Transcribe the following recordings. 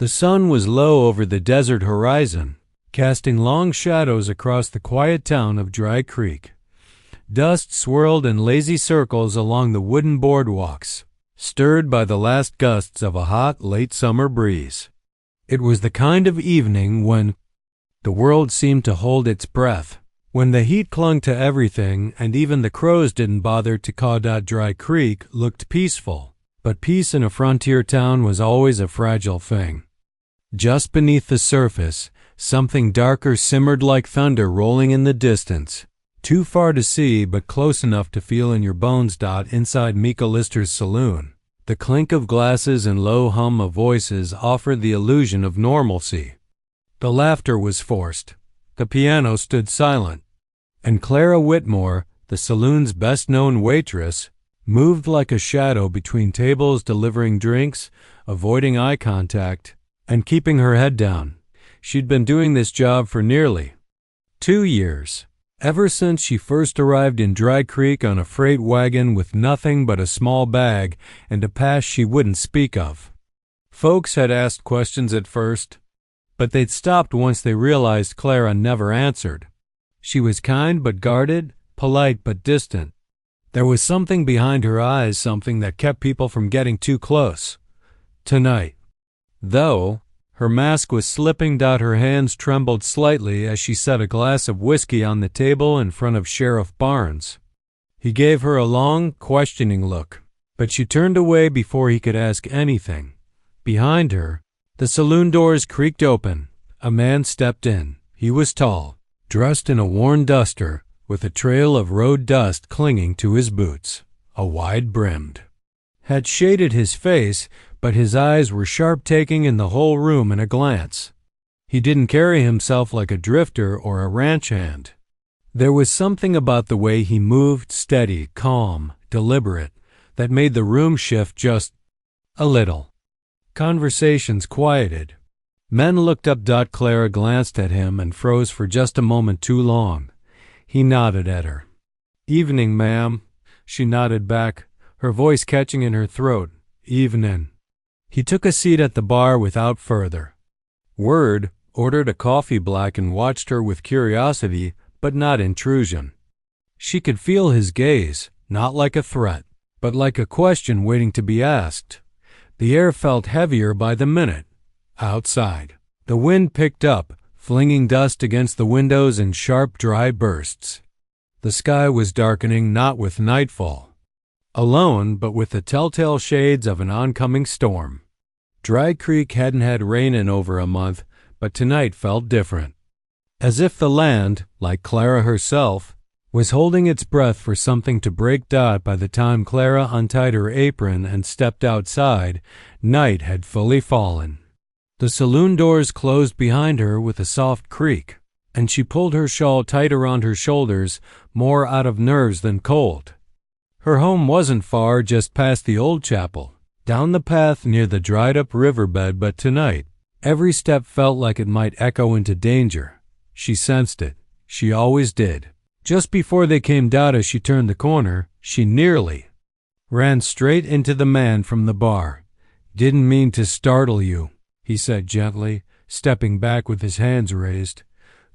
The sun was low over the desert horizon, casting long shadows across the quiet town of Dry Creek. Dust swirled in lazy circles along the wooden boardwalks, stirred by the last gusts of a hot, late summer breeze. It was the kind of evening when the world seemed to hold its breath, when the heat clung to everything and even the crows didn't bother to caw. Dry Creek looked peaceful, but peace in a frontier town was always a fragile thing. Just beneath the surface, something darker simmered like thunder rolling in the distance, too far to see but close enough to feel in your bones. Inside Mika Lister's saloon, the clink of glasses and low hum of voices offered the illusion of normalcy. The laughter was forced. The piano stood silent, and Clara Whitmore, the saloon's best-known waitress, moved like a shadow between tables, delivering drinks, avoiding eye contact, and keeping her head down. She'd been doing this job for nearly 2 years, ever since she first arrived in Dry Creek on a freight wagon with nothing but a small bag and a past she wouldn't speak of. Folks had asked questions at first, but they'd stopped once they realized Clara never answered. She was kind but guarded, polite but distant. There was something behind her eyes, something that kept people from getting too close. Tonight, though, her mask was slipping. Her hands trembled slightly as she set a glass of whiskey on the table in front of Sheriff Barnes. He gave her a long, questioning look, but she turned away before he could ask anything. Behind her, the saloon doors creaked open. A man stepped in. He was tall, dressed in a worn duster, with a trail of road dust clinging to his boots. A wide-brimmed hat shaded his face, but his eyes were sharp, taking in the whole room in a glance. He didn't carry himself like a drifter or a ranch hand. There was something about the way he moved, steady, calm, deliberate, that made the room shift just a little. Conversations quieted. Men looked up. Clara glanced at him and froze for just a moment too long. He nodded at her. "Evening, ma'am." She nodded back, her voice catching in her throat. "Evening." He took a seat at the bar without further word, ordered a coffee black, and watched her with curiosity, but not intrusion. She could feel his gaze, not like a threat, but like a question waiting to be asked. The air felt heavier by the minute. Outside, the wind picked up, flinging dust against the windows in sharp, dry bursts. The sky was darkening, not with nightfall alone, but with the telltale shades of an oncoming storm. Dry Creek hadn't had rain in over a month, but tonight felt different. As if the land, like Clara herself, was holding its breath for something to break. By the time Clara untied her apron and stepped outside, night had fully fallen. The saloon doors closed behind her with a soft creak, and she pulled her shawl tight around her shoulders, more out of nerves than cold. Her home wasn't far, just past the old chapel, down the path near the dried-up riverbed, but tonight, every step felt like it might echo into danger. She sensed it. She always did. Just before they came down, as she turned the corner, she nearly ran straight into the man from the bar. "Didn't mean to startle you," he said gently, stepping back with his hands raised.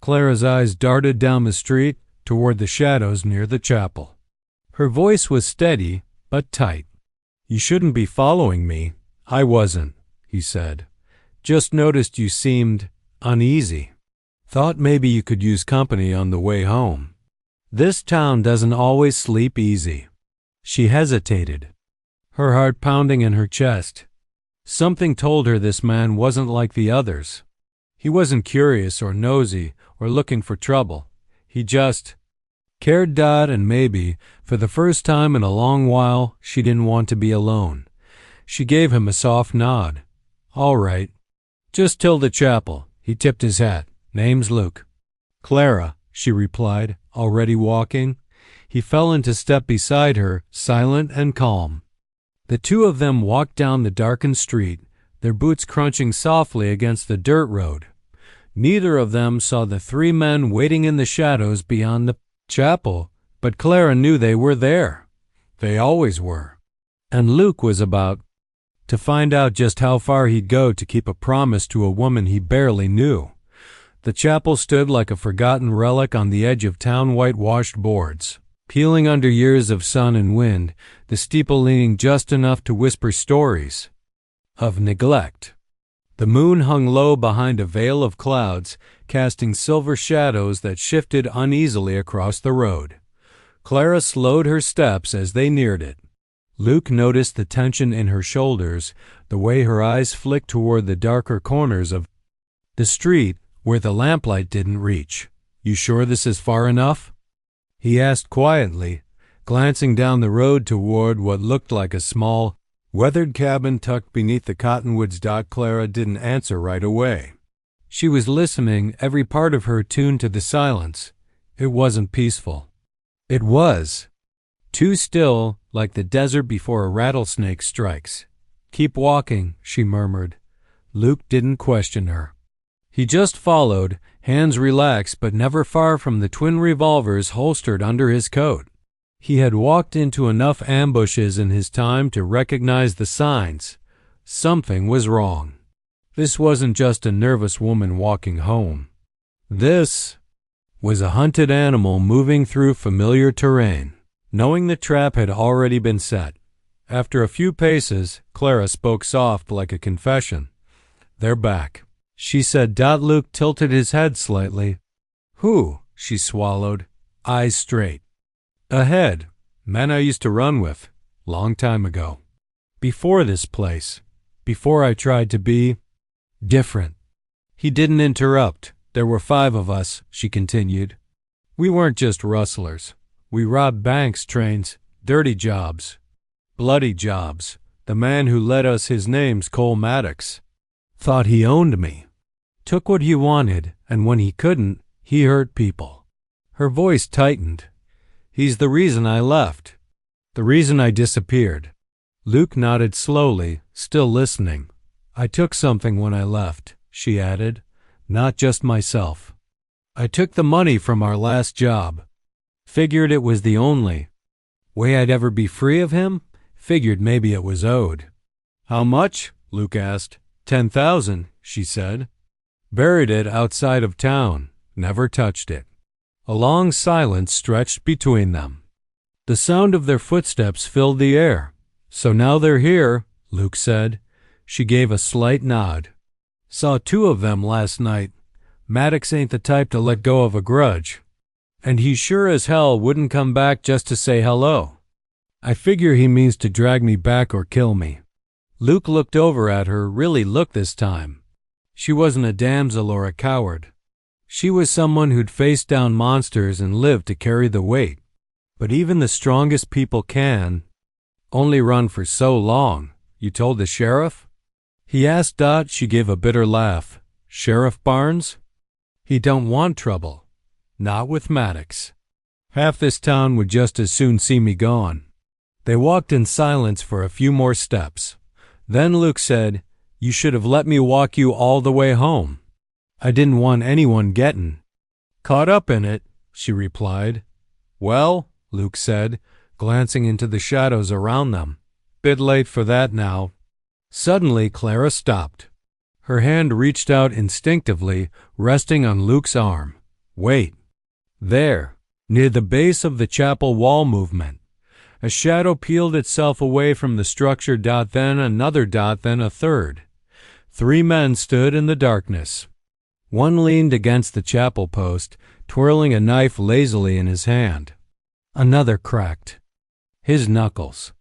Clara's eyes darted down the street toward the shadows near the chapel. Her voice was steady, but tight. "You shouldn't be following me." "I wasn't," he said. "Just noticed you seemed uneasy. Thought maybe you could use company on the way home. This town doesn't always sleep easy." She hesitated, her heart pounding in her chest. Something told her this man wasn't like the others. He wasn't curious or nosy or looking for trouble. He just cared. And maybe, for the first time in a long while, she didn't want to be alone. She gave him a soft nod. "All right. Just till the chapel." He tipped his hat. "Name's Luke." "Clara," she replied, already walking. He fell into step beside her, silent and calm. The two of them walked down the darkened street, their boots crunching softly against the dirt road. Neither of them saw the three men waiting in the shadows beyond the chapel, but Clara knew they were there. They always were. And Luke was about to find out just how far he'd go to keep a promise to a woman he barely knew. The chapel stood like a forgotten relic on the edge of town whitewashed boards, peeling under years of sun and wind, the steeple leaning just enough to whisper stories of neglect. The moon hung low behind a veil of clouds, casting silver shadows that shifted uneasily across the road. Clara slowed her steps as they neared it. Luke noticed the tension in her shoulders, the way her eyes flicked toward the darker corners of the street where the lamplight didn't reach. "You sure this is far enough?" he asked quietly, glancing down the road toward what looked like a small, weathered cabin tucked beneath the cottonwoods. Clara didn't answer right away. She was listening, every part of her tuned to the silence. It wasn't peaceful. It was too still, like the desert before a rattlesnake strikes. "Keep walking," she murmured. Luke didn't question her. He just followed, hands relaxed but never far from the twin revolvers holstered under his coat. He had walked into enough ambushes in his time to recognize the signs. Something was wrong. This wasn't just a nervous woman walking home. This was a hunted animal moving through familiar terrain. Knowing the trap had already been set, after a few paces, Clara spoke soft like a confession. "They're back," she said. Luke tilted his head slightly. "Who?" she swallowed, eyes straight. "Ahead. Men I used to run with. Long time ago. Before this place. Before I tried to be different." He didn't interrupt. "There were 5 of us," she continued. "We weren't just rustlers. We robbed banks, trains, dirty jobs. Bloody jobs. The man who led us, his name's Cole Maddox. Thought he owned me. Took what he wanted, and when he couldn't, he hurt people." Her voice tightened. "He's the reason I left. The reason I disappeared." Luke nodded slowly, still listening. "I took something when I left," she added. "Not just myself. I took the money from our last job. Figured it was the only way I'd ever be free of him. Figured maybe it was owed." "How much?" Luke asked. 10,000, she said. "Buried it outside of town. Never touched it." A long silence stretched between them. The sound of their footsteps filled the air. "So now they're here," Luke said. She gave a slight nod. "Saw 2 of them last night. Maddox ain't the type to let go of a grudge. And he sure as hell wouldn't come back just to say hello. I figure he means to drag me back or kill me." Luke looked over at her, really looked this time. She wasn't a damsel or a coward. She was someone who'd faced down monsters and lived to carry the weight. But even the strongest people can only run for so long. "You told the sheriff?" he asked. She gave a bitter laugh. "Sheriff Barnes? He don't want trouble. Not with Maddox. Half this town would just as soon see me gone." They walked in silence for a few more steps. Then Luke said, "You should have let me walk you all the way home. I didn't want anyone getting caught up in it," she replied. "Well," Luke said, glancing into the shadows around them. "Bit late for that now." Suddenly Clara stopped. Her hand reached out instinctively, resting on Luke's arm. "Wait." There, near the base of the chapel wall movement, a shadow peeled itself away from the structure. Then another. Then a third. 3 men stood in the darkness. One leaned against the chapel post, twirling a knife lazily in his hand. Another cracked his knuckles.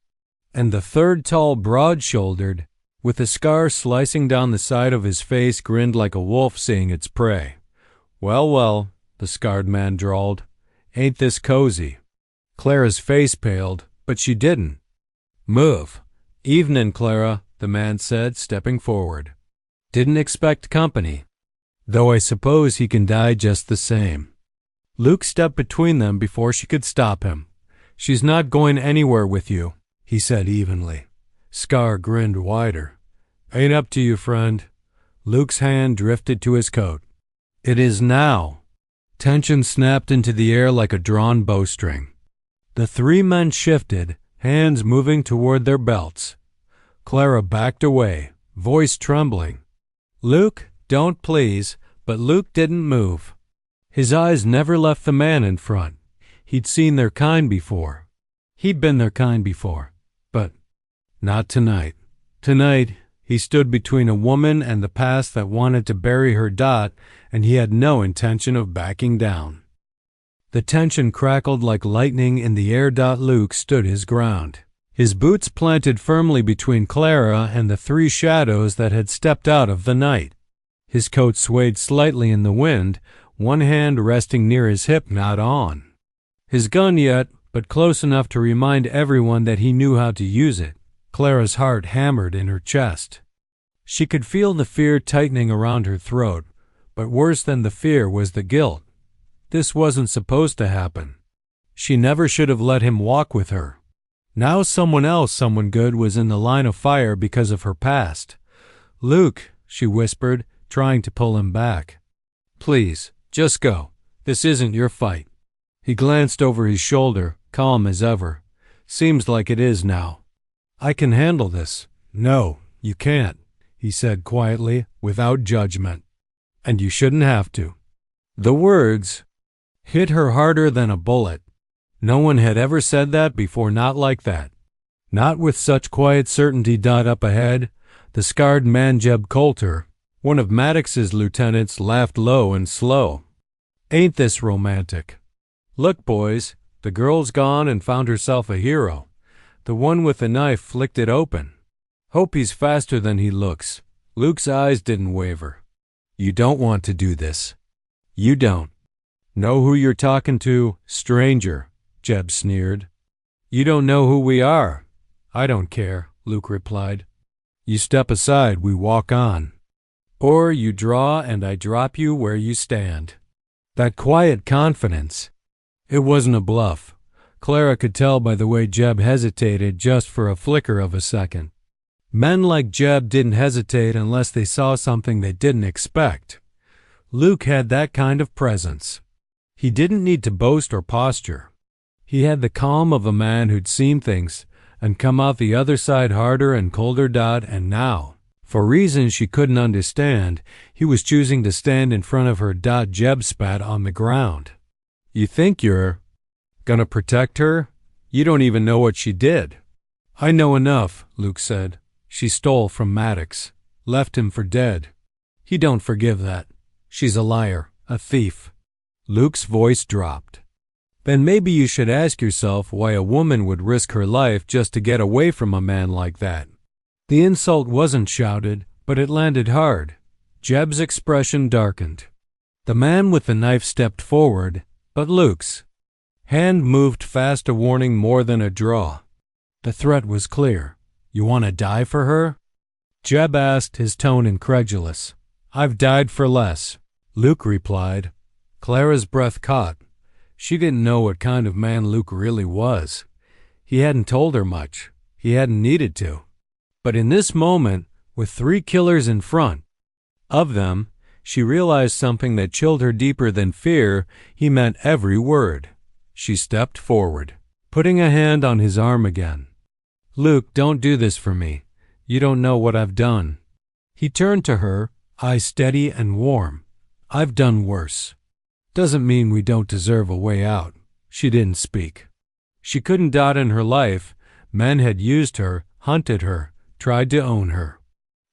And the third, tall, broad-shouldered, with a scar slicing down the side of his face, grinned like a wolf seeing its prey. "Well, well," the scarred man drawled. "Ain't this cozy?" Clara's face paled, but she didn't move. "Evenin', Clara," the man said, stepping forward. "Didn't expect company, though I suppose he can die just the same." Luke stepped between them before she could stop him. "She's not going anywhere with you," he said evenly. Scar grinned wider. "Ain't up to you, friend." Luke's hand drifted to his coat. "It is now." Tension snapped into the air like a drawn bowstring. The 3 men shifted, hands moving toward their belts. Clara backed away, voice trembling. "Luke, don't please," but Luke didn't move. His eyes never left the man in front. He'd seen their kind before. He'd been their kind before. But not tonight. Tonight, he stood between a woman and the past that wanted to bury her Dot, and he had no intention of backing down. The tension crackled like lightning in the air. Luke stood his ground, his boots planted firmly between Clara and the three shadows that had stepped out of the night. His coat swayed slightly in the wind, one hand resting near his hip, not on his gun yet, but close enough to remind everyone that he knew how to use it. Clara's heart hammered in her chest. She could feel the fear tightening around her throat, but worse than the fear was the guilt. This wasn't supposed to happen. She never should have let him walk with her. Now someone else, someone good, was in the line of fire because of her past. "Luke," she whispered, trying to pull him back. "Please, just go. This isn't your fight." He glanced over his shoulder, calm as ever. "Seems like it is now." "I can handle this." "No, you can't," he said quietly, without judgment. "And you shouldn't have to." The words hit her harder than a bullet. No one had ever said that before, not like that. Not with such quiet certainty. Up ahead, the scarred man Jeb Coulter, one of Maddox's lieutenants, laughed low and slow. "Ain't this romantic? Look, boys, the girl's gone and found herself a hero. The one with the knife flicked it open. Hope he's faster than he looks." Luke's eyes didn't waver. "You don't want to do this. You don't. Know who you're talking to, stranger," Jeb sneered. "You don't know who we are." "I don't care," Luke replied. "You step aside, we walk on. Or you draw and I drop you where you stand." That quiet confidence. It wasn't a bluff. Clara could tell by the way Jeb hesitated just for a flicker of a second. Men like Jeb didn't hesitate unless they saw something they didn't expect. Luke had that kind of presence. He didn't need to boast or posture. He had the calm of a man who'd seen things and come out the other side harder and colder. And now, for reasons she couldn't understand, he was choosing to stand in front of her. Jeb spat on the ground. "You think you're gonna protect her? You don't even know what she did." "I know enough," Luke said. "She stole from Maddox, left him for dead. He don't forgive that. She's a liar, a thief." Luke's voice dropped. "Then maybe you should ask yourself why a woman would risk her life just to get away from a man like that." The insult wasn't shouted, but it landed hard. Jeb's expression darkened. The man with the knife stepped forward, but Luke's hand moved fast, a warning more than a draw. The threat was clear. "You want to die for her?" Jeb asked, his tone incredulous. "I've died for less," Luke replied. Clara's breath caught. She didn't know what kind of man Luke really was. He hadn't told her much. He hadn't needed to. But in this moment, with three killers in front of them, she realized something that chilled her deeper than fear. He meant every word. She stepped forward, putting a hand on his arm again. "Luke, don't do this for me. You don't know what I've done." He turned to her, eyes steady and warm. "I've done worse. Doesn't mean we don't deserve a way out." She didn't speak. She couldn't. In her life, men had used her, hunted her, tried to own her.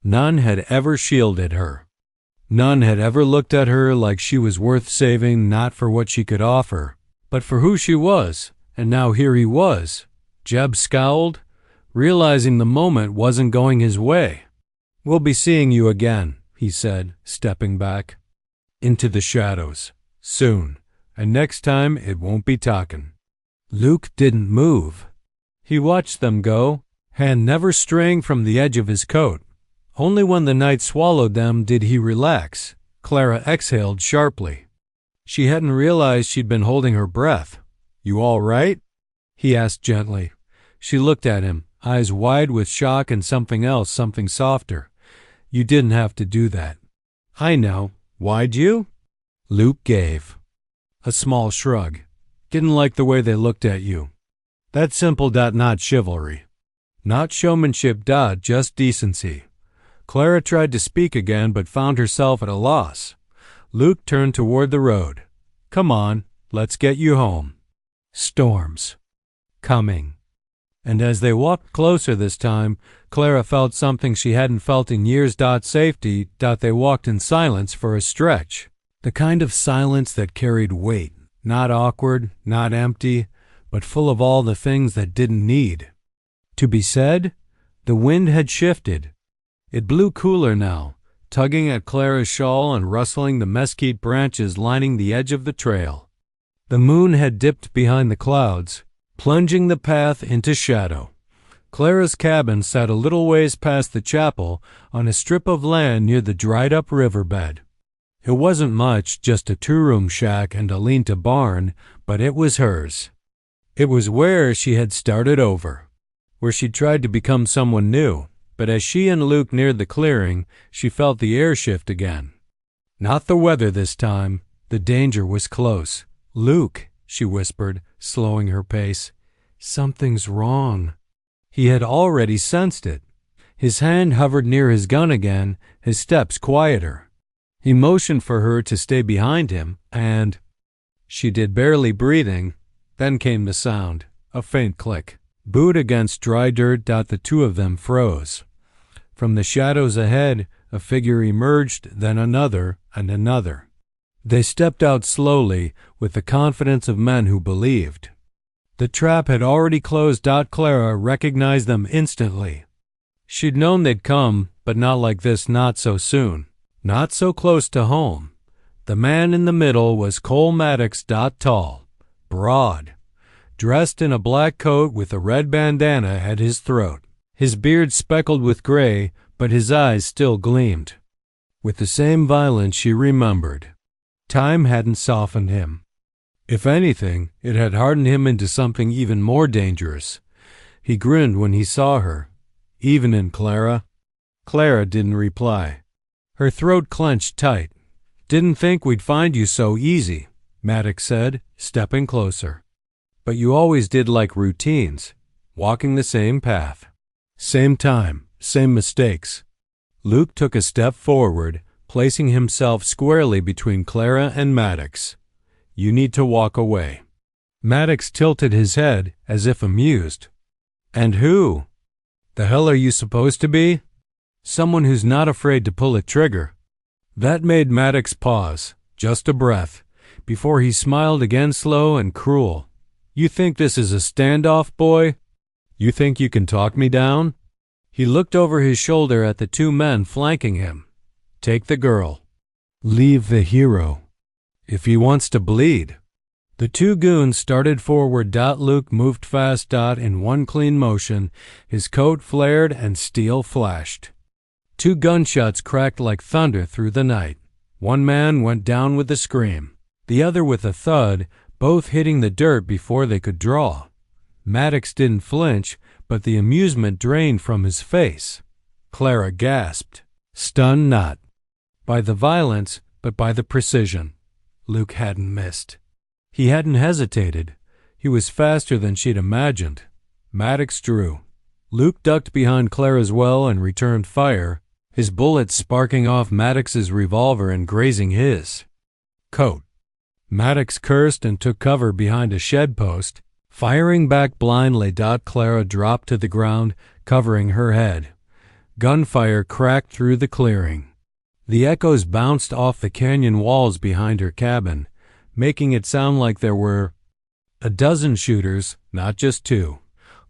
None had ever shielded her. None had ever looked at her like she was worth saving, not for what she could offer, but for who she was. And now here he was. Jeb scowled, realizing the moment wasn't going his way. "We'll be seeing you again," he said, stepping back into the shadows. "Soon, and next time it won't be talking." Luke didn't move. He watched them go, hand never straying from the edge of his coat. Only when the night swallowed them did he relax. Clara exhaled sharply. She hadn't realized she'd been holding her breath. "You all right?" he asked gently. She looked at him, eyes wide with shock and something else, something softer. "You didn't have to do that." "I know. Why'd you?" Luke gave a small shrug. "Didn't like the way they looked at you." That simple. Not chivalry. Not showmanship. Just decency. Clara tried to speak again but found herself at a loss. Luke turned toward the road. Come on, let's get you home. Storms. Coming. And as they walked closer this time, Clara felt something she hadn't felt in years. Safety. They walked in silence for a stretch. The kind of silence that carried weight. Not awkward, not empty, but full of all the things that didn't need to be said. The wind had shifted. It blew cooler now, tugging at Clara's shawl and rustling the mesquite branches lining the edge of the trail. The moon had dipped behind the clouds, plunging the path into shadow. Clara's cabin sat a little ways past the chapel on a strip of land near the dried-up riverbed. It wasn't much, just a two-room shack and a lean-to barn, but it was hers. It was where she had started over, where she'd tried to become someone new. But as she and Luke neared the clearing, she felt the air shift again. Not the weather this time. The danger was close. Luke, she whispered, slowing her pace. Something's wrong. He had already sensed it. His hand hovered near his gun again, his steps quieter. He motioned for her to stay behind him, and she did, barely breathing. Then came the sound, a faint click. Boot against dry dirt. The two of them froze. From the shadows ahead, a figure emerged, then another and another. They stepped out slowly, with the confidence of men who believed. The trap had already closed. Clara recognized them instantly. She'd known they'd come, but not like this, not so soon, not so close to home. The man in the middle was Cole Maddox. Tall, broad, dressed in a black coat with a red bandana at his throat. His beard speckled with gray, but his eyes still gleamed with the same violence she remembered. Time hadn't softened him. If anything, it had hardened him into something even more dangerous. He grinned when he saw her. Evenin', Clara. Clara didn't reply. Her throat clenched tight. Didn't think we'd find you so easy, Maddox said, stepping closer. But you always did like routines, walking the same path. Same time, same mistakes. Luke took a step forward, placing himself squarely between Clara and Maddox. You need to walk away. Maddox tilted his head as if amused. And who the hell are you supposed to be? Someone who's not afraid to pull a trigger. That made Maddox pause, just a breath, before he smiled again, slow and cruel. You think this is a standoff, boy? You think you can talk me down? He looked over his shoulder at the two men flanking him. Take the girl. Leave the hero. If he wants to bleed. The two goons started forward. Luke moved fast. In one clean motion, his coat flared and steel flashed. Two gunshots cracked like thunder through the night. One man went down with a scream, the other with a thud, both hitting the dirt before they could draw. Maddox didn't flinch, but the amusement drained from his face. Clara gasped, stunned not by the violence, but by the precision. Luke hadn't missed. He hadn't hesitated. He was faster than she'd imagined. Maddox drew. Luke ducked behind Clara's well and returned fire, his bullet sparking off Maddox's revolver and grazing his coat. Maddox cursed and took cover behind a shed post, firing back blindly. Clara dropped to the ground, covering her head. Gunfire cracked through the clearing. The echoes bounced off the canyon walls behind her cabin, making it sound like there were a dozen shooters, not just two.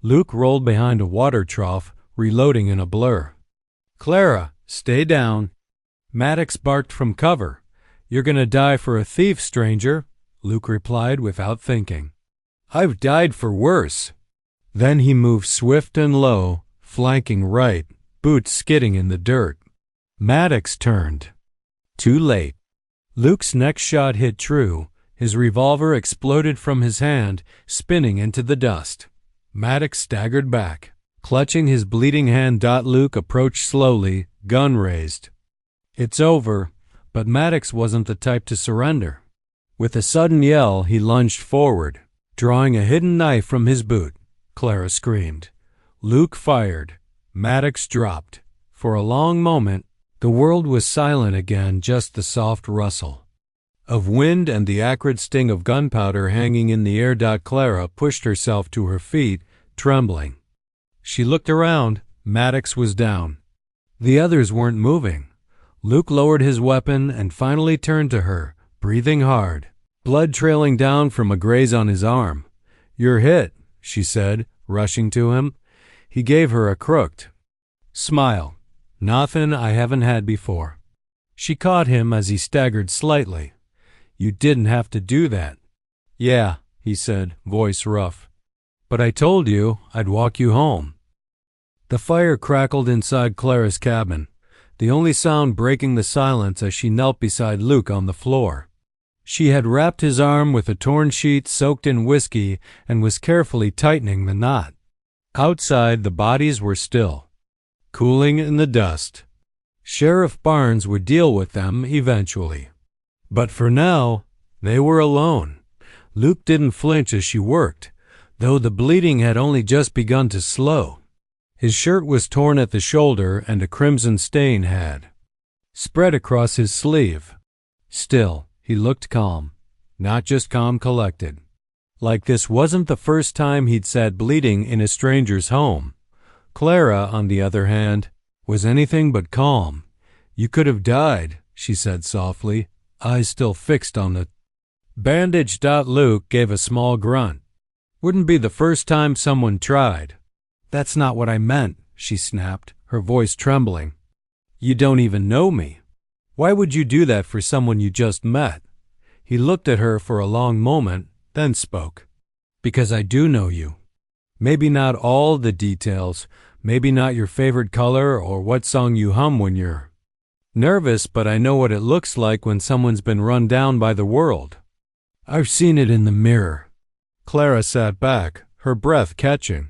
Luke rolled behind a water trough, reloading in a blur. Clara, stay down. Maddox barked from cover. You're gonna die for a thief, stranger, Luke replied without thinking. I've died for worse. Then he moved swift and low, flanking right, boots skidding in the dirt. Maddox turned. Too late. Luke's next shot hit true. His revolver exploded from his hand, spinning into the dust. Maddox staggered back, clutching his bleeding hand. Luke approached slowly, gun raised. It's over, but Maddox wasn't the type to surrender. With a sudden yell, he lunged forward, drawing a hidden knife from his boot. Clara screamed. Luke fired. Maddox dropped. For a long moment, the world was silent again, just the soft rustle of wind and the acrid sting of gunpowder hanging in the air. Clara pushed herself to her feet, trembling. She looked around. Maddox was down. The others weren't moving. Luke lowered his weapon and finally turned to her, breathing hard, blood trailing down from a graze on his arm. "You're hit," she said, rushing to him. He gave her a crooked smile. "Nothin' I haven't had before." She caught him as he staggered slightly. "You didn't have to do that." "Yeah," he said, voice rough. "But I told you I'd walk you home." The fire crackled inside Clara's cabin, the only sound breaking the silence as she knelt beside Luke on the floor. She had wrapped his arm with a torn sheet soaked in whiskey and was carefully tightening the knot. Outside, the bodies were still, cooling in the dust. Sheriff Barnes would deal with them eventually. But for now, they were alone. Luke didn't flinch as she worked, though the bleeding had only just begun to slow. His shirt was torn at the shoulder and a crimson stain had spread across his sleeve. Still, he looked calm, not just calm, collected. Like this wasn't the first time he'd sat bleeding in a stranger's home. Clara, on the other hand, was anything but calm. "You could have died," she said softly, eyes still fixed on the bandage. Luke gave a small grunt. "Wouldn't be the first time someone tried." "That's not what I meant," she snapped, her voice trembling. "You don't even know me. Why would you do that for someone you just met?" He looked at her for a long moment, then spoke. "Because I do know you. Maybe not all the details, maybe not your favorite color or what song you hum when you're nervous, but I know what it looks like when someone's been run down by the world. I've seen it in the mirror." Clara sat back, her breath catching.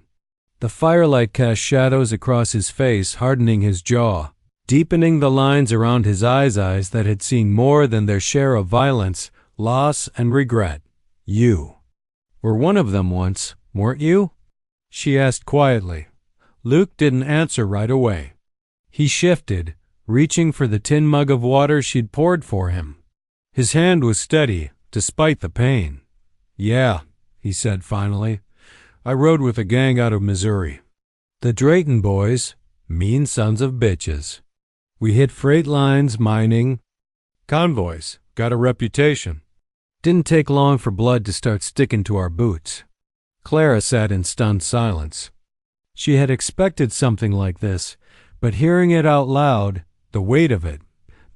The firelight cast shadows across his face, hardening his jaw, deepening the lines around his eyes that had seen more than their share of violence, loss, and regret. "You were one of them once, weren't you?" she asked quietly. Luke didn't answer right away. He shifted, reaching for the tin mug of water she'd poured for him. His hand was steady, despite the pain. "Yeah," he said finally. "I rode with a gang out of Missouri. The Drayton boys, mean sons of bitches. We hit freight lines, mining, convoys, got a reputation. Didn't take long for blood to start sticking to our boots." Clara sat in stunned silence. She had expected something like this, but hearing it out loud, the weight of it,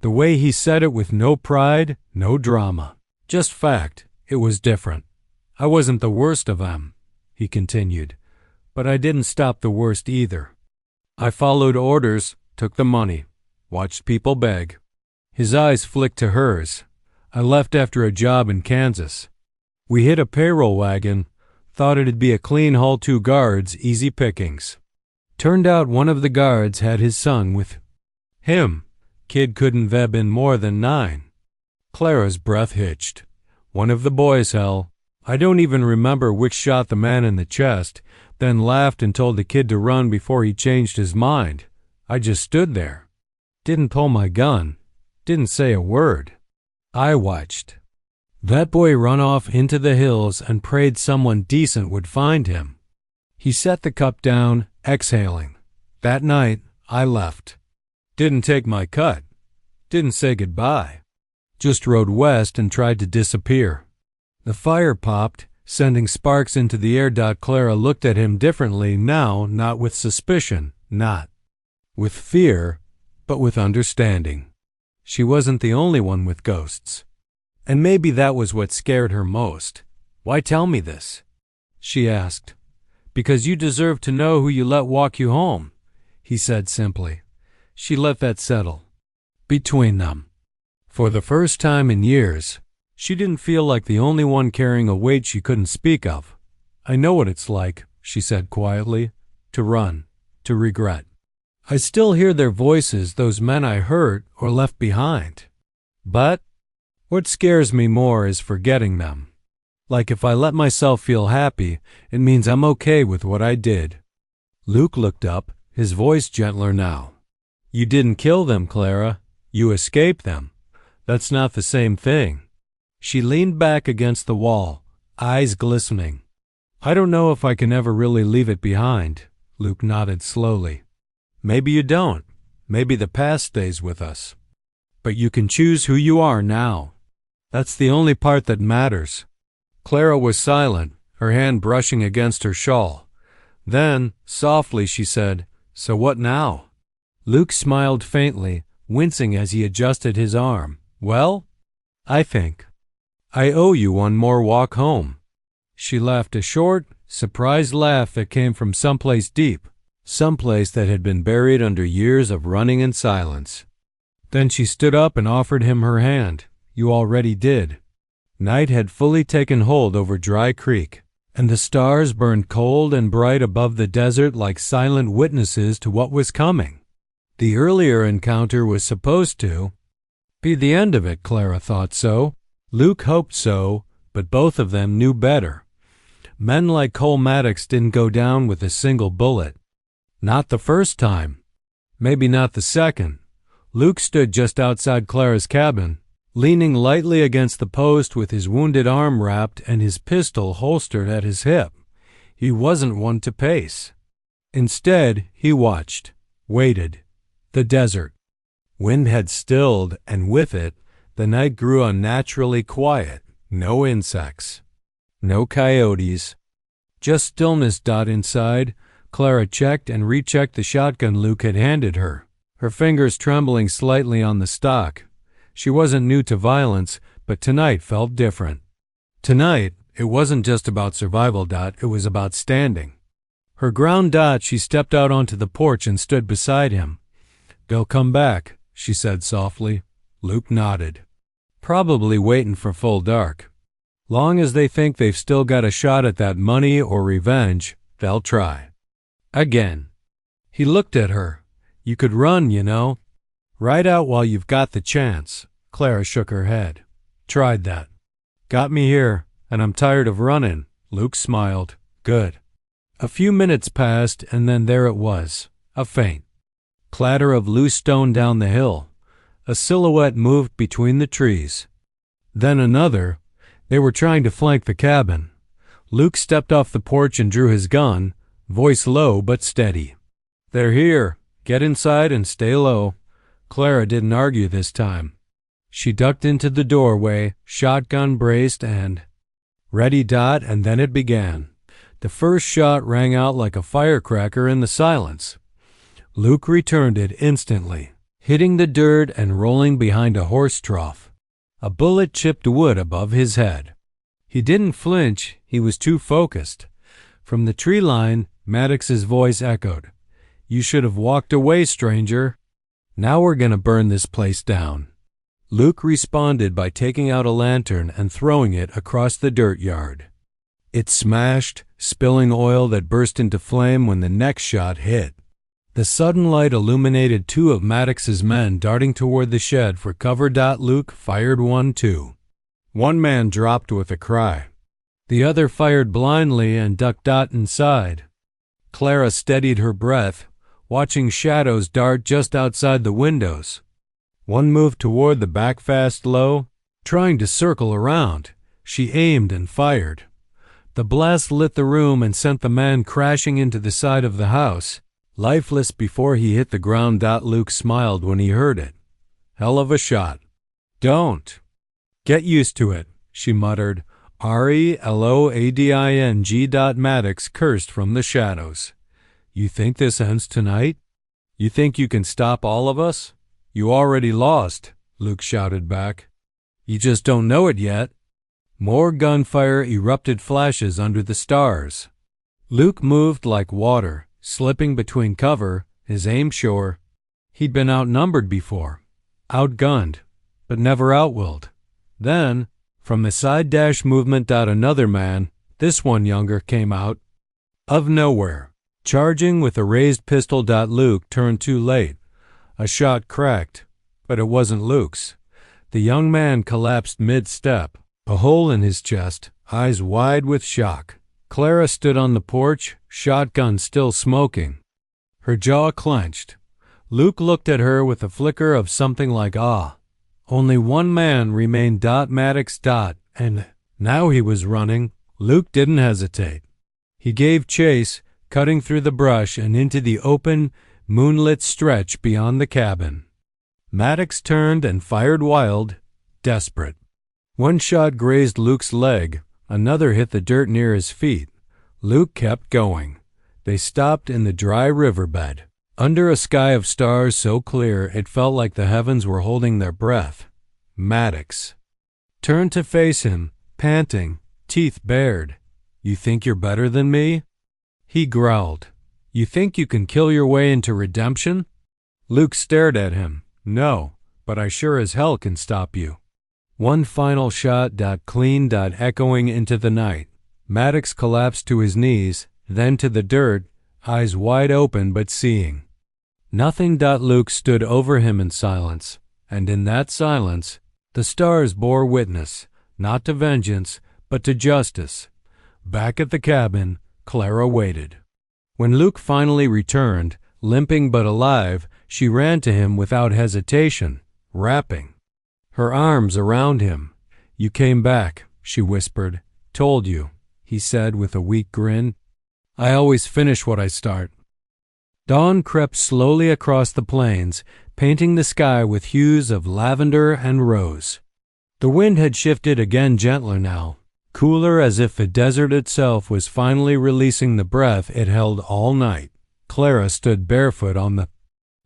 the way he said it with no pride, no drama, just fact, it was different. "I wasn't the worst of them," he continued, "but I didn't stop the worst either. I followed orders, took the money, watched people beg." His eyes flicked to hers. "I left after a job in Kansas. We hit a payroll wagon, thought it'd be a clean haul, 2 guards, easy pickings. Turned out one of the guards had his son with him. Kid couldn't have been more than 9. Clara's breath hitched. "One of the boys, hell. I don't even remember which shot the man in the chest, then laughed and told the kid to run before he changed his mind. I just stood there. Didn't pull my gun. Didn't say a word. I watched that boy run off into the hills and prayed someone decent would find him." He set the cup down, exhaling. "That night, I left. Didn't take my cut. Didn't say goodbye. Just rode west and tried to disappear." The fire popped, sending sparks into the air. Clara looked at him differently now, not with suspicion, not with fear, but with understanding. She wasn't the only one with ghosts. And maybe that was what scared her most. "Why tell me this?" she asked. "Because you deserve to know who you let walk you home," he said simply. She let that settle between them. For the first time in years, she didn't feel like the only one carrying a weight she couldn't speak of. "I know what it's like," she said quietly, "to run, to regret. I still hear their voices, those men I hurt or left behind. But what scares me more is forgetting them. Like if I let myself feel happy, it means I'm okay with what I did. Luke looked up, his voice gentler now. You didn't kill them, Clara. You escaped them. That's not the same thing. She leaned back against the wall, eyes glistening. I don't know if I can ever really leave it behind. Luke nodded slowly. Maybe you don't. Maybe the past stays with us. But you can choose who you are now. That's the only part that matters. Clara was silent, her hand brushing against her shawl. Then, softly, she said, So what now? Luke smiled faintly, wincing as he adjusted his arm. Well, I think I owe you one more walk home. She laughed a short, surprised laugh that came from someplace deep, someplace that had been buried under years of running in silence. Then she stood up and offered him her hand. You already did. Night had fully taken hold over Dry Creek, and the stars burned cold and bright above the desert like silent witnesses to what was coming. The earlier encounter was supposed to be the end of it. Clara thought so. Luke hoped so, but both of them knew better. Men like Cole Maddox didn't go down with a single bullet. Not the first time. Maybe not the second. Luke stood just outside Clara's cabin, leaning lightly against the post with his wounded arm wrapped and his pistol holstered at his hip. He wasn't one to pace. Instead, he watched, waited. The desert. Wind had stilled, and with it, the night grew unnaturally quiet. No insects. No coyotes. Just stillness. Inside, Clara checked and rechecked the shotgun Luke had handed her, her fingers trembling slightly on the stock. She wasn't new to violence, but tonight felt different. Tonight, it wasn't just about survival. It was about standing. Her ground. She stepped out onto the porch and stood beside him. They'll come back, she said softly. Luke nodded. Probably waiting for full dark. Long as they think they've still got a shot at that money or revenge, they'll try. Again. He looked at her. You could run, you know. Ride out while you've got the chance. Clara shook her head. Tried that. Got me here, and I'm tired of running. Luke smiled. Good. A few minutes passed, and then there it was. A faint clatter of loose stone down the hill. A silhouette moved between the trees. Then another. They were trying to flank the cabin. Luke stepped off the porch and drew his gun, voice low but steady. They're here. Get inside and stay low. Clara didn't argue this time. She ducked into the doorway, shotgun braced and ready. And then it began. The first shot rang out like a firecracker in the silence. Luke returned it instantly, hitting the dirt and rolling behind a horse trough. A bullet chipped wood above his head. He didn't flinch, he was too focused. From the tree line, Maddox's voice echoed. You should have walked away, stranger. Now we're gonna burn this place down. Luke responded by taking out a lantern and throwing it across the dirt yard. It smashed, spilling oil that burst into flame when the next shot hit. The sudden light illuminated two of Maddox's men darting toward the shed for cover. Luke fired one too. One man dropped with a cry. The other fired blindly and ducked inside. Clara steadied her breath, watching shadows dart just outside the windows. One moved toward the back fast low, trying to circle around. She aimed and fired. The blast lit the room and sent the man crashing into the side of the house, lifeless before he hit the ground. Luke smiled when he heard it. Hell of a shot. Don't. Get used to it, she muttered. RELOADING. Maddox cursed from the shadows. You think this ends tonight? You think you can stop all of us? You already lost, Luke shouted back. You just don't know it yet. More gunfire erupted, flashes under the stars. Luke moved like water, slipping between cover, his aim sure. He'd been outnumbered before, outgunned, but never outwilled. Then, from the side dash movement, another man, this one younger, came out of nowhere, charging with a raised pistol. Luke turned too late. A shot cracked, but it wasn't Luke's. The young man collapsed mid-step, a hole in his chest, eyes wide with shock. Clara stood on the porch, shotgun still smoking. Her jaw clenched. Luke looked at her with a flicker of something like awe. Only one man remained. Maddox. And now he was running. Luke didn't hesitate. He gave chase, cutting through the brush and into the open, moonlit stretch beyond the cabin. Maddox turned and fired wild, desperate. One shot grazed Luke's leg, another hit the dirt near his feet. Luke kept going. They stopped in the dry riverbed, under a sky of stars so clear it felt like the heavens were holding their breath. Maddox turned to face him, panting, teeth bared. "You think you're better than me?" He growled. "You think you can kill your way into redemption?" Luke stared at him. "No, but I sure as hell can stop you." One final shot. Clean. Echoing into the night. Maddox collapsed to his knees, then to the dirt, eyes wide open but seeing nothing. Luke stood over him in silence, and in that silence, the stars bore witness, not to vengeance, but to justice. Back at the cabin, Clara waited. When Luke finally returned, limping but alive, she ran to him without hesitation, rapping her arms around him. "You came back," she whispered. "Told you," he said with a weak grin. "I always finish what I start." Dawn crept slowly across the plains, painting the sky with hues of lavender and rose. The wind had shifted again, gentler now, cooler, as if the desert itself was finally releasing the breath it held all night. Clara stood barefoot on the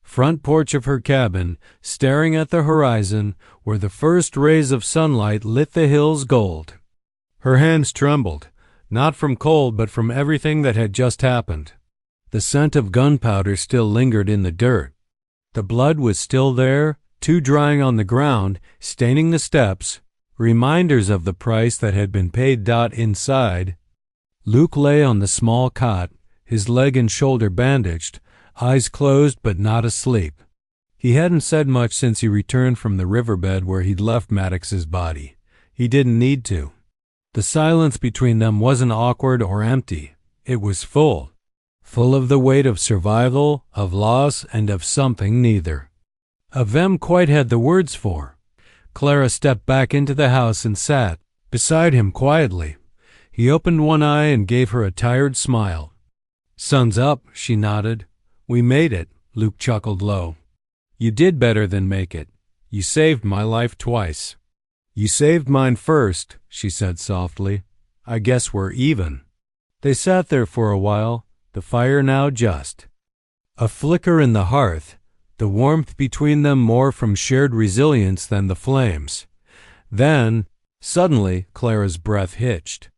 front porch of her cabin, staring at the horizon where the first rays of sunlight lit the hills gold. Her hands trembled, not from cold but from everything that had just happened. The scent of gunpowder still lingered in the dirt. The blood was still there, too, drying on the ground, staining the steps, reminders of the price that had been paid. Inside, Luke lay on the small cot, his leg and shoulder bandaged, eyes closed but not asleep. He hadn't said much since he returned from the riverbed where he'd left Maddox's body. He didn't need to. The silence between them wasn't awkward or empty. It was full of the weight of survival, of loss, and of something neither of them quite had the words for. Clara stepped back into the house and sat beside him quietly. He opened one eye and gave her a tired smile. "Sun's up," she nodded. "We made it," Luke chuckled low. "You did better than make it. You saved my life twice." "You saved mine first," she said softly. "I guess we're even." They sat there for a while, the fire now just a flicker in the hearth, the warmth between them more from shared resilience than the flames. Then, suddenly, Clara's breath hitched.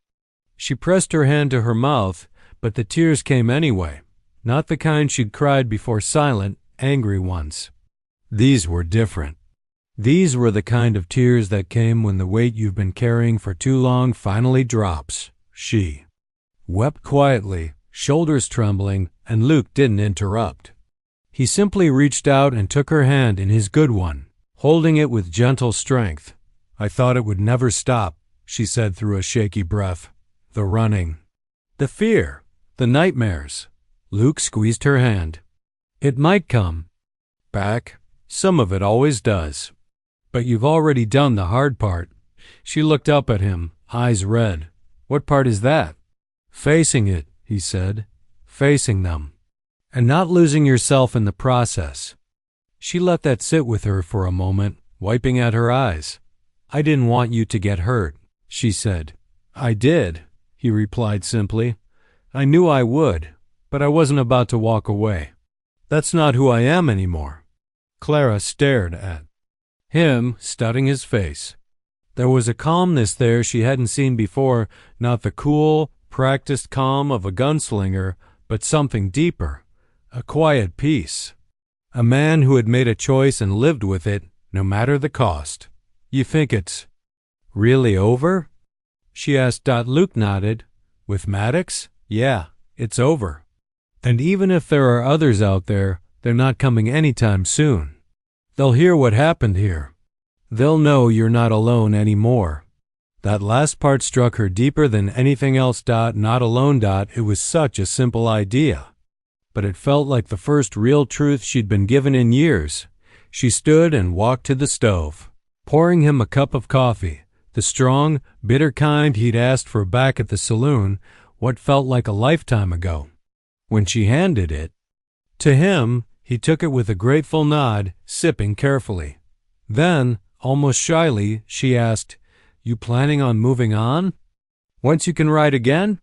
She pressed her hand to her mouth, but the tears came anyway, not the kind she'd cried before, silent, angry ones. These were different. These were the kind of tears that came when the weight you've been carrying for too long finally drops. She wept quietly, shoulders trembling, and Luke didn't interrupt. He simply reached out and took her hand in his good one, holding it with gentle strength. "I thought it would never stop," she said through a shaky breath. "The running, the fear, the nightmares." Luke squeezed her hand. "It might come back. Some of it always does. But you've already done the hard part." She looked up at him, eyes red. "What part is that?" "Facing it," he said. "Facing them. And not losing yourself in the process." She let that sit with her for a moment, wiping at her eyes. "I didn't want you to get hurt," she said. "I did," he replied simply. "I knew I would, but I wasn't about to walk away. That's not who I am anymore." Clara stared at him, studying his face. There was a calmness there she hadn't seen before, not the cool, practiced calm of a gunslinger, but something deeper, a quiet peace. A man who had made a choice and lived with it, no matter the cost. "You think it's really over?" she asked. Luke nodded. "With Maddox? Yeah, it's over. And even if there are others out there, they're not coming anytime soon. They'll hear what happened here. They'll know you're not alone anymore. That last part struck her deeper than anything else. Not alone. It was such a simple idea, but it felt like the first real truth she'd been given in years. She stood and walked to the stove, pouring him a cup of coffee, the strong, bitter kind he'd asked for back at the saloon, what felt like a lifetime ago. When she handed it to him, he took it with a grateful nod, sipping carefully. Then, almost shyly, she asked, "You planning on moving on? Once you can write again?"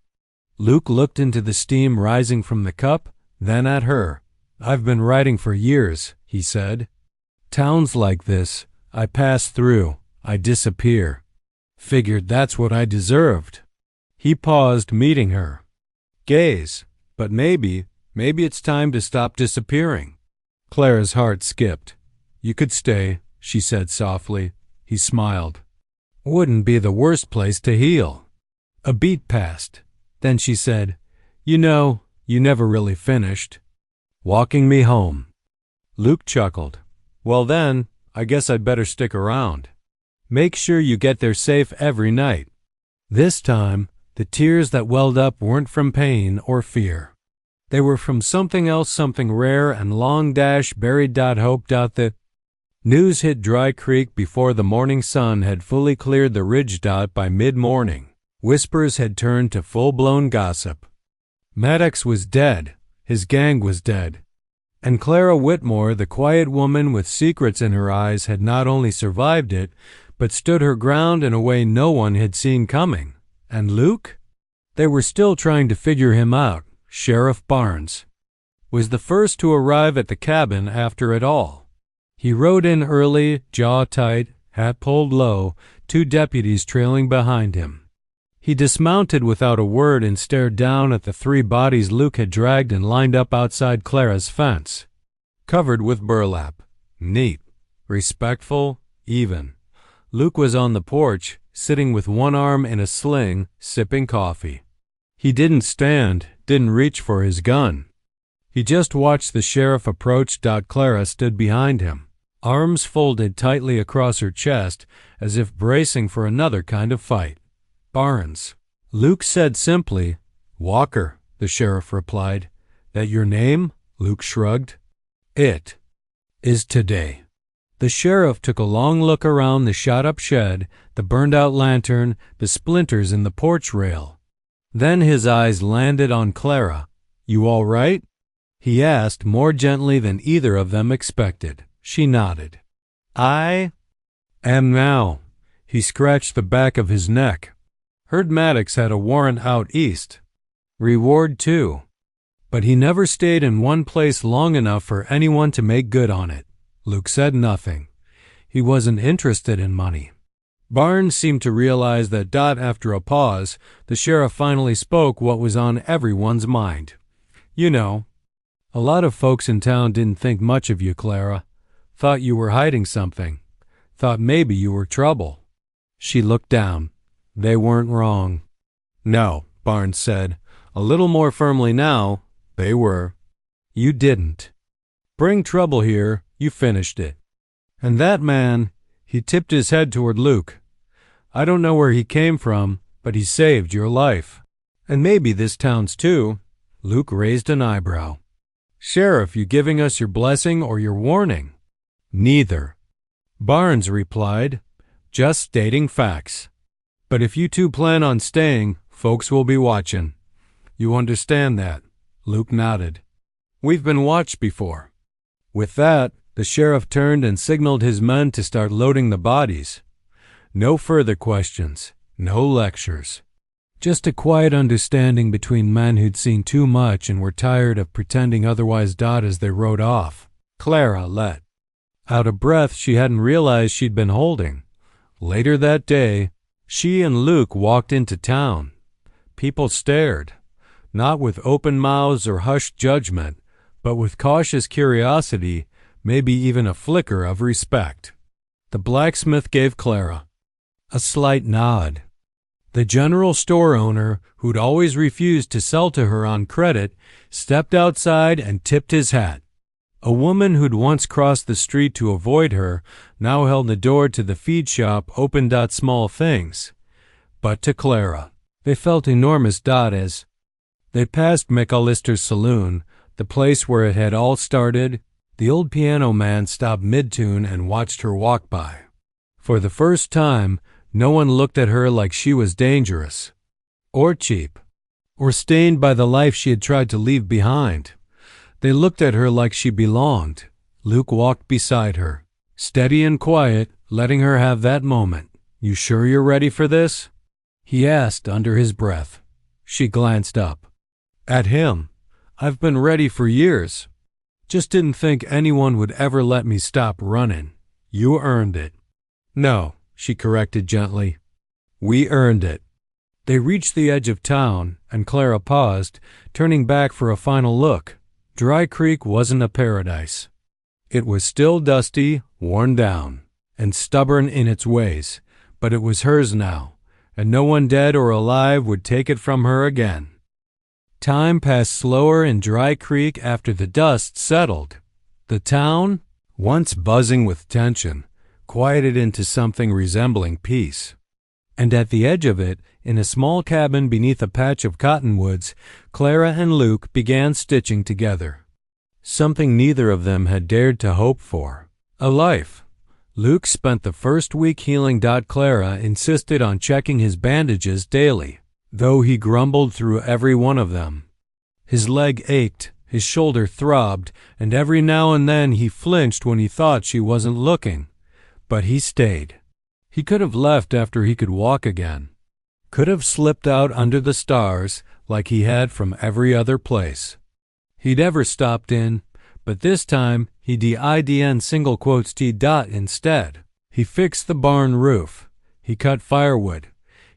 Luke looked into the steam rising from the cup, then at her. "I've been writing for years," he said. "Towns like this, I pass through, I disappear. Figured that's what I deserved." He paused, meeting her gaze. "But maybe it's time to stop disappearing." Clara's heart skipped. "You could stay," she said softly. He smiled. "Wouldn't be the worst place to heal." A beat passed. Then she said, "You know, you never really finished walking me home." Luke chuckled. "Well then, I guess I'd better stick around. Make sure you get there safe every night." This time, the tears that welled up weren't from pain or fear. They were from something else, something rare and long buried. Hope. The news hit Dry Creek before the morning sun had fully cleared the ridge. By mid-morning, whispers had turned to full-blown gossip. Maddox was dead. His gang was dead. And Clara Whitmore, the quiet woman with secrets in her eyes, had not only survived it, but stood her ground in a way no one had seen coming. And Luke? They were still trying to figure him out. Sheriff Barnes was the first to arrive at the cabin after it all. He rode in early, jaw tight, hat pulled low, 2 deputies trailing behind him. He dismounted without a word and stared down at the 3 bodies Luke had dragged and lined up outside Clara's fence, covered with burlap. Neat, respectful, even. Luke was on the porch, sitting with one arm in a sling, sipping coffee. He didn't stand, didn't reach for his gun. He just watched the sheriff approach. Clara stood behind him, arms folded tightly across her chest, as if bracing for another kind of fight. "Barnes," Luke said simply. "Walker," the sheriff replied. "That your name?" Luke shrugged. "It is today." The sheriff took a long look around the shot-up shed, the burned-out lantern, the splinters in the porch rail. Then his eyes landed on Clara. "You all right?" he asked, more gently than either of them expected. She nodded. "I am now." He scratched the back of his neck. "Heard Maddox had a warrant out east. Reward too. But he never stayed in one place long enough for anyone to make good on it." Luke said nothing. He wasn't interested in money. Barnes seemed to realize that. After a pause, the sheriff finally spoke what was on everyone's mind. "You know, a lot of folks in town didn't think much of you, Clara. Thought you were hiding something. Thought maybe you were trouble." She looked down. "They weren't wrong." "No," Barnes said, a little more firmly now. "They were. You didn't bring trouble here. You finished it. And that man," he tipped his head toward Luke, "I don't know where he came from, but he saved your life. And maybe this town's too." Luke raised an eyebrow. "Sheriff, you giving us your blessing or your warning?" "Neither," Barnes replied. "Just stating facts. But if you two plan on staying, folks will be watching. You understand that?" Luke nodded. "We've been watched before." With that, the sheriff turned and signaled his men to start loading the bodies. No further questions, no lectures. Just a quiet understanding between men who'd seen too much and were tired of pretending otherwise. As they rode off, Clara let out a breath she hadn't realized she'd been holding. Later that day, she and Luke walked into town. People stared, not with open mouths or hushed judgment, but with cautious curiosity, maybe even a flicker of respect. The blacksmith gave Clara a slight nod. The general store owner, who'd always refused to sell to her on credit, stepped outside and tipped his hat. A woman who'd once crossed the street to avoid her now held the door to the feed shop open. Small things. But to Clara, they felt enormous. As they passed McAllister's saloon, the place where it had all started, the old piano man stopped mid-tune and watched her walk by. For the first time, no one looked at her like she was dangerous, or cheap, or stained by the life she had tried to leave behind. They looked at her like she belonged. Luke walked beside her, steady and quiet, letting her have that moment. "You sure you're ready for this?" he asked under his breath. She glanced up at him. "I've been ready for years. Just didn't think anyone would ever let me stop running. You earned it." "No," she corrected gently. "We earned it." They reached the edge of town, and Clara paused, turning back for a final look. Dry Creek wasn't a paradise. It was still dusty, worn down, and stubborn in its ways, but it was hers now, and no one dead or alive would take it from her again. Time passed slower in Dry Creek after the dust settled. The town, once buzzing with tension, quieted into something resembling peace. And at the edge of it, in a small cabin beneath a patch of cottonwoods, Clara and Luke began stitching together. Something neither of them had dared to hope for. A life. Luke spent the first week healing. Clara insisted on checking his bandages daily, though he grumbled through every one of them. His leg ached, his shoulder throbbed, and every now and then he flinched when he thought she wasn't looking. But he stayed. He could have left after he could walk again. Could have slipped out under the stars like he had from every other place he'd ever stopped in, but this time he didn single quotes t. Instead, he fixed the barn roof. He cut firewood.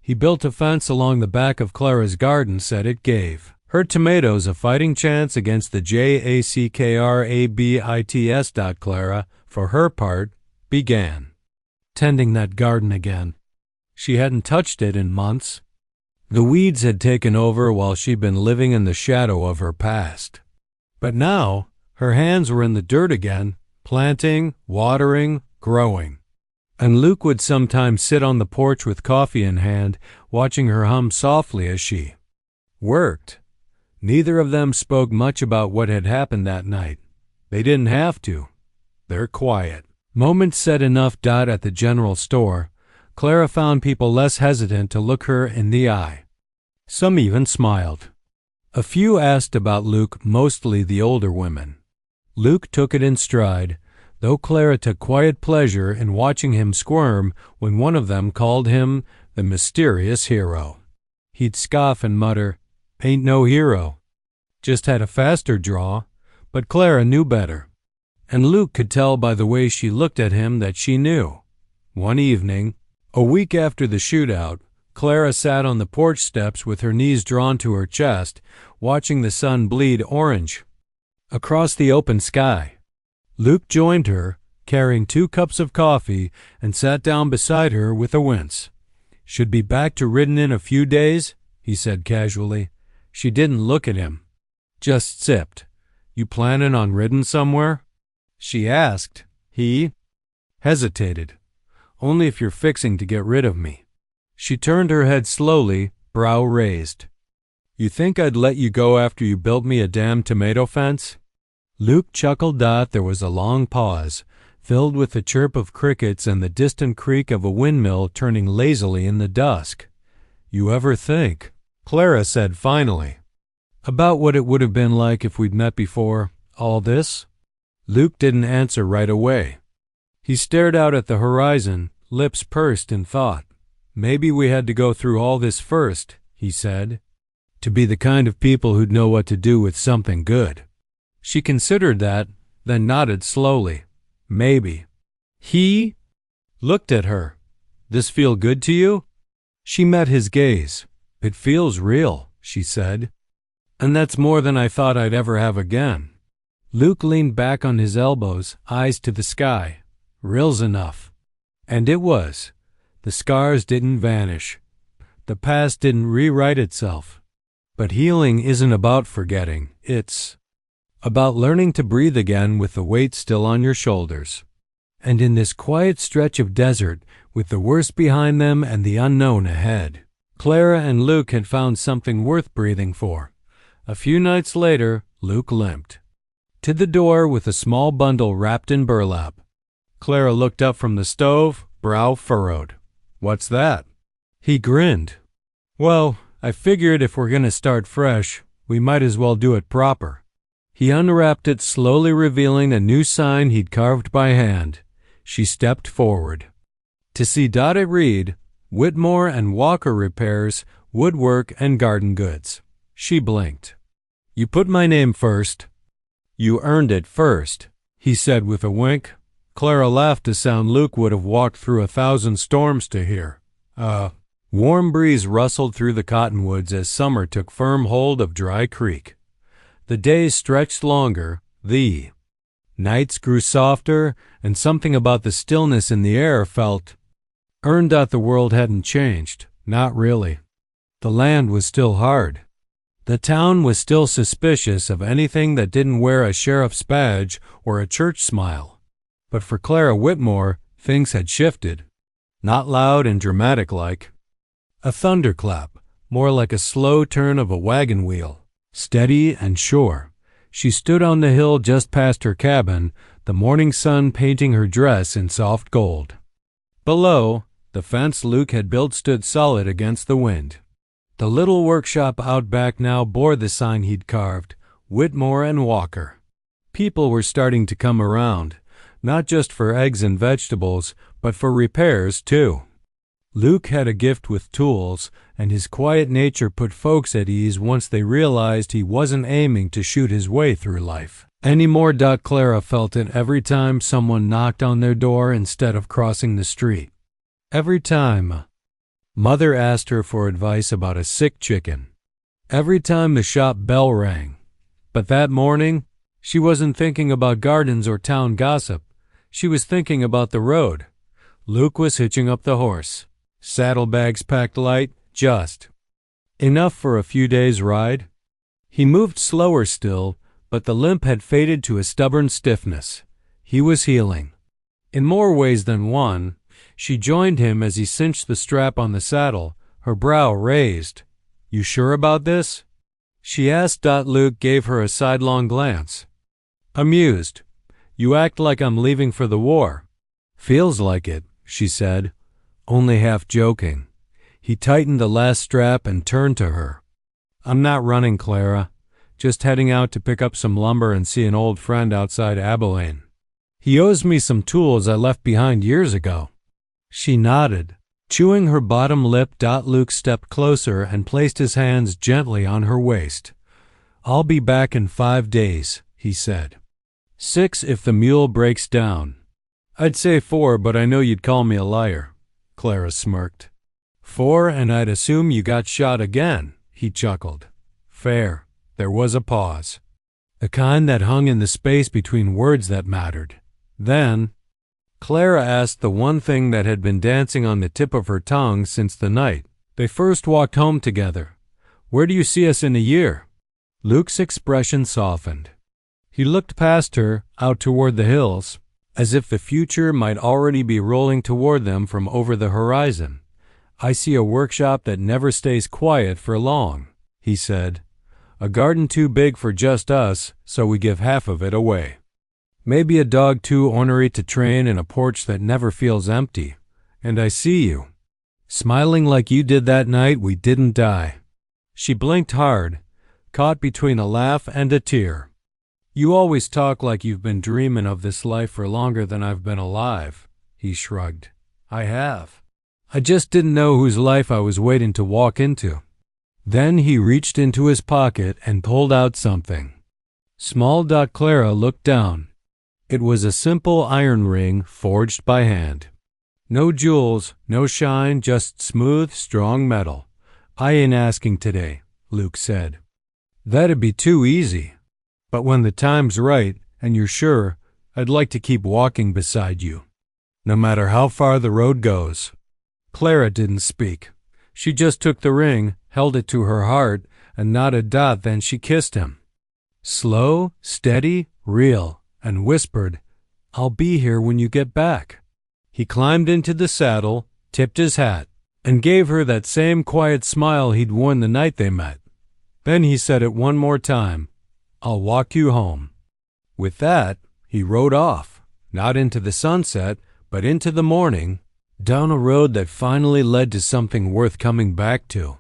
He built a fence along the back of Clara's garden, said it gave her tomatoes a fighting chance against the JACKRABITS. Clara, for her part, began tending that garden again. She hadn't touched it in months. The weeds had taken over while she'd been living in the shadow of her past. But now, her hands were in the dirt again, planting, watering, growing. And Luke would sometimes sit on the porch with coffee in hand, watching her hum softly as she worked. Neither of them spoke much about what had happened that night. They didn't have to. They're quiet. Moments said enough. At the general store, Clara found people less hesitant to look her in the eye. Some even smiled. A few asked about Luke, mostly the older women. Luke took it in stride, though Clara took quiet pleasure in watching him squirm when one of them called him the mysterious hero. He'd scoff and mutter, "Ain't no hero. Just had a faster draw," but Clara knew better. And Luke could tell by the way she looked at him that she knew. One evening, a week after the shootout, Clara sat on the porch steps with her knees drawn to her chest, watching the sun bleed orange across the open sky. Luke joined her, carrying 2 cups of coffee, and sat down beside her with a wince. "Should be back to Ridden in a few days," he said casually. She didn't look at him, just sipped. "You planning on Ridden somewhere?" she asked. He hesitated. "Only if you're fixing to get rid of me." She turned her head slowly, brow raised. "You think I'd let you go after you built me a damn tomato fence?" Luke chuckled. There was a long pause, filled with the chirp of crickets and the distant creak of a windmill turning lazily in the dusk. "You ever think," Clara said finally, "about what it would have been like if we'd met before all this?" Luke didn't answer right away. He stared out at the horizon, lips pursed in thought. "Maybe we had to go through all this first," he said, "to be the kind of people who'd know what to do with something good." She considered that, then nodded slowly. "Maybe." He looked at her. "This feel good to you?" She met his gaze. "It feels real," she said. "And that's more than I thought I'd ever have again." Luke leaned back on his elbows, eyes to the sky. "Real's enough." And it was. The scars didn't vanish. The past didn't rewrite itself. But healing isn't about forgetting. It's about learning to breathe again with the weight still on your shoulders. And in this quiet stretch of desert, with the worst behind them and the unknown ahead, Clara and Luke had found something worth breathing for. A few nights later, Luke limped to the door with a small bundle wrapped in burlap. Clara looked up from the stove, brow furrowed. "What's that?" He grinned. "Well, I figured if we're going to start fresh, we might as well do it proper." He unwrapped it, slowly revealing a new sign he'd carved by hand. She stepped forward to see dotted read, "Whitmore and Walker Repairs, Woodwork and Garden Goods." She blinked. "You put my name first." "You earned it first," he said with a wink. Clara laughed a sound Luke would have walked through 1,000 storms to hear. Warm breeze rustled through the cottonwoods as summer took firm hold of Dry Creek. The days stretched longer, the nights grew softer, and something about the stillness in the air felt earned. The world hadn't changed, not really. The land was still hard. The town was still suspicious of anything that didn't wear a sheriff's badge or a church smile. But for Clara Whitmore, things had shifted. Not loud and dramatic like a thunderclap, more like a slow turn of a wagon wheel, steady and sure. She stood on the hill just past her cabin, the morning sun painting her dress in soft gold. Below, the fence Luke had built stood solid against the wind. The little workshop out back now bore the sign he'd carved, "Whitmore and Walker." People were starting to come around, not just for eggs and vegetables, but for repairs too. Luke had a gift with tools, and his quiet nature put folks at ease once they realized he wasn't aiming to shoot his way through life anymore. Clara felt it every time someone knocked on their door instead of crossing the street. Every time Mother asked her for advice about a sick chicken. Every time the shop bell rang. But that morning, she wasn't thinking about gardens or town gossip. She was thinking about the road. Luke was hitching up the horse. Saddlebags packed light, just enough for a few days' ride. He moved slower still, but the limp had faded to a stubborn stiffness. He was healing. In more ways than one, she joined him as he cinched the strap on the saddle, her brow raised. "You sure about this?" she asked. Luke gave her a sidelong glance. Amused. "You act like I'm leaving for the war." "Feels like it," she said, only half joking. He tightened the last strap and turned to her. "I'm not running, Clara. Just heading out to pick up some lumber and see an old friend outside Abilene. He owes me some tools I left behind years ago." She nodded, chewing her bottom lip. Luke stepped closer and placed his hands gently on her waist. "I'll be back in 5 days," he said. 6 if the mule breaks down. "I'd say 4, but I know you'd call me a liar." Clara smirked. 4, and I'd assume you got shot again," he chuckled. "Fair." There was a pause, a kind that hung in the space between words that mattered. Then Clara asked the one thing that had been dancing on the tip of her tongue since the night they first walked home together. "Where do you see us in a year?" Luke's expression softened. He looked past her, out toward the hills, as if the future might already be rolling toward them from over the horizon. "I see a workshop that never stays quiet for long," he said. "A garden too big for just us, so we give half of it away. Maybe a dog too ornery to train, and a porch that never feels empty. And I see you, smiling like you did that night we didn't die." She blinked hard, caught between a laugh and a tear. "You always talk like you've been dreaming of this life for longer than I've been alive," he shrugged. "I have. I just didn't know whose life I was waiting to walk into." Then he reached into his pocket and pulled out something small. Clara looked down. It was a simple iron ring forged by hand. No jewels, no shine, just smooth, strong metal. "I ain't asking today," Luke said. "That'd be too easy. But when the time's right, and you're sure, I'd like to keep walking beside you, no matter how far the road goes." Clara didn't speak. She just took the ring, held it to her heart, and nodded. Then she kissed him. Slow, steady, real, and whispered, "I'll be here when you get back." He climbed into the saddle, tipped his hat. and gave her that same quiet smile he'd worn the night they met. Then he said it one more time, "I'll walk you home." With that, he rode off, not into the sunset, but into the morning, down a road that finally led to something worth coming back to.